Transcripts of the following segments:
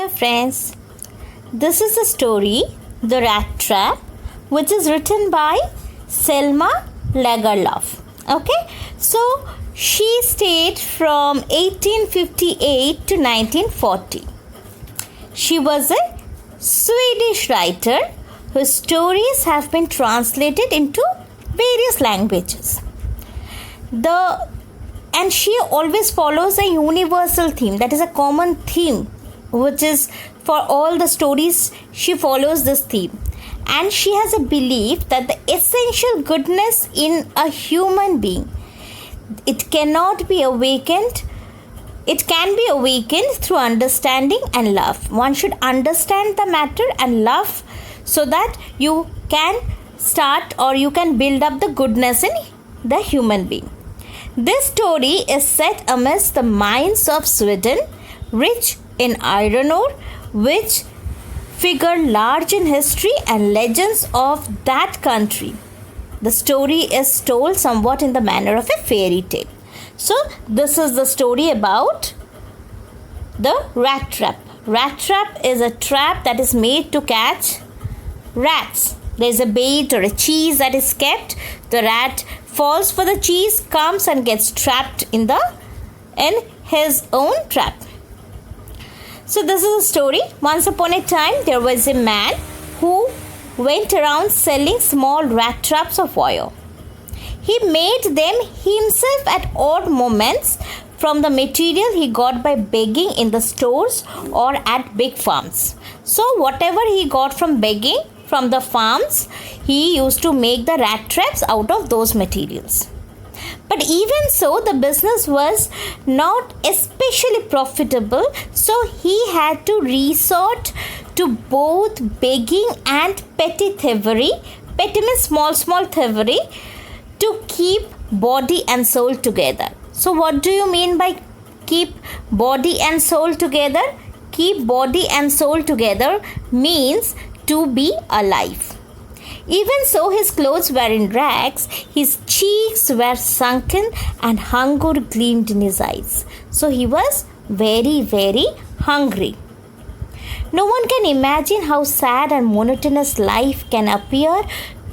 Hello friends, this is the story The Rat Trap, which is written by Selma Lagerlöf. Okay, so she stayed from 1858 to 1940. She was a Swedish writer whose stories have been translated into various languages. And she always follows a universal theme, that is a common theme, which is for all the stories she follows this theme. And she has a belief that the essential goodness in a human being, it can be awakened through understanding and love. One should understand the matter and love so that you can start or you can build up the goodness in the human being. This story is set amidst the mines of Sweden, rich in iron ore, which figure large in history and legends of that country. The story is told somewhat in the manner of a fairy tale. So, this is the story about the rat trap. Rat trap is a trap that is made to catch rats. There is a bait or a cheese that is kept. The rat falls for the cheese, comes and gets trapped in his own trap. So this is a story. Once upon a time, there was a man who went around selling small rat traps of wire. He made them himself at odd moments from the material he got by begging in the stores or at big farms. So whatever he got from begging from the farms, he used to make the rat traps out of those materials. But even so, the business was not especially profitable, so he had to resort to both begging and petty thievery. Petty means small thievery, to keep body and soul together. So what do you mean by keep body and soul together? Keep body and soul together means to be alive. Even so, his clothes were in rags, his cheeks were sunken, and hunger gleamed in his eyes. So he was very, very hungry. No one can imagine how sad and monotonous life can appear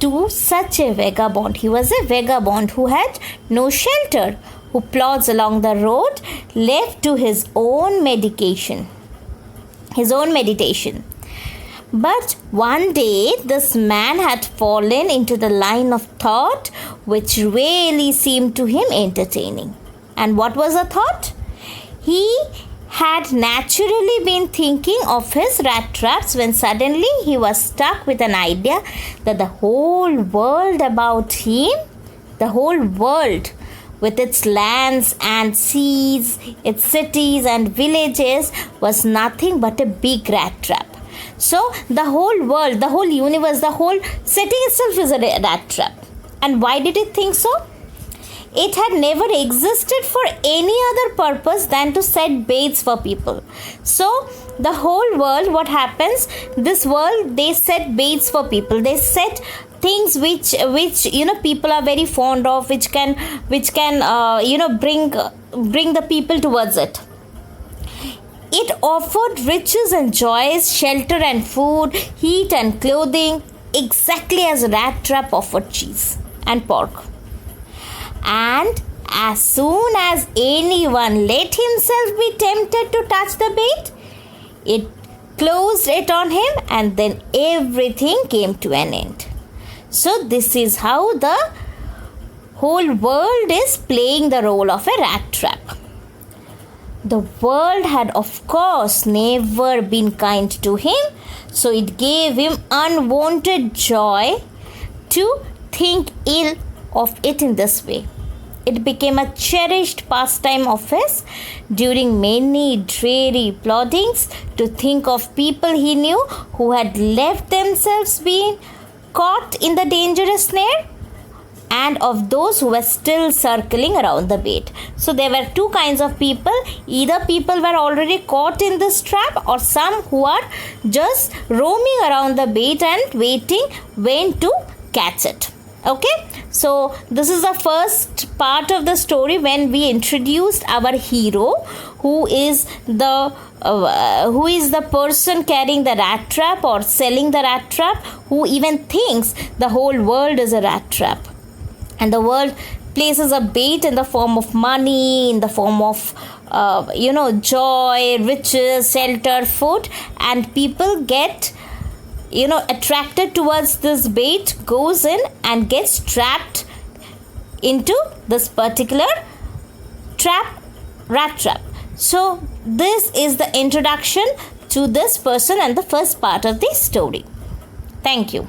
to such a vagabond. He was a vagabond who had no shelter, who plods along the road, left to his own meditation. But one day, this man had fallen into the line of thought which really seemed to him entertaining. And what was the thought? He had naturally been thinking of his rat traps when suddenly he was struck with an idea that the whole world about him, the whole world with its lands and seas, its cities and villages, was nothing but a big rat trap. So the whole world, the whole universe, the whole setting itself is a rat trap. And why did it think so? It had never existed for any other purpose than to set baits for people. So the whole world, what happens? This world, they set baits for people. They set things which people are very fond of, which can bring the people towards it. It offered riches and joys, shelter and food, heat and clothing, exactly as a rat trap offered cheese and pork. And as soon as anyone let himself be tempted to touch the bait, it closed it on him, and then everything came to an end. So this is how the whole world is playing the role of a rat trap. The world had, of course, never been kind to him, so it gave him unwanted joy to think ill of it in this way. It became a cherished pastime of his during many dreary ploddings to think of people he knew who had left themselves being caught in the dangerous snare, and of those who were still circling around the bait. So there were two kinds of people. Either people were already caught in this trap, or some who are just roaming around the bait and waiting when to catch it. Okay, so this is the first part of the story when we introduced our hero who is the person carrying the rat trap or selling the rat trap, who even thinks the whole world is a rat trap. And the world places a bait in the form of money, in the form of joy, riches, shelter, food, and people get attracted towards this bait, goes in and gets trapped into this particular rat trap. So this is the introduction to this person and the first part of the story. Thank you.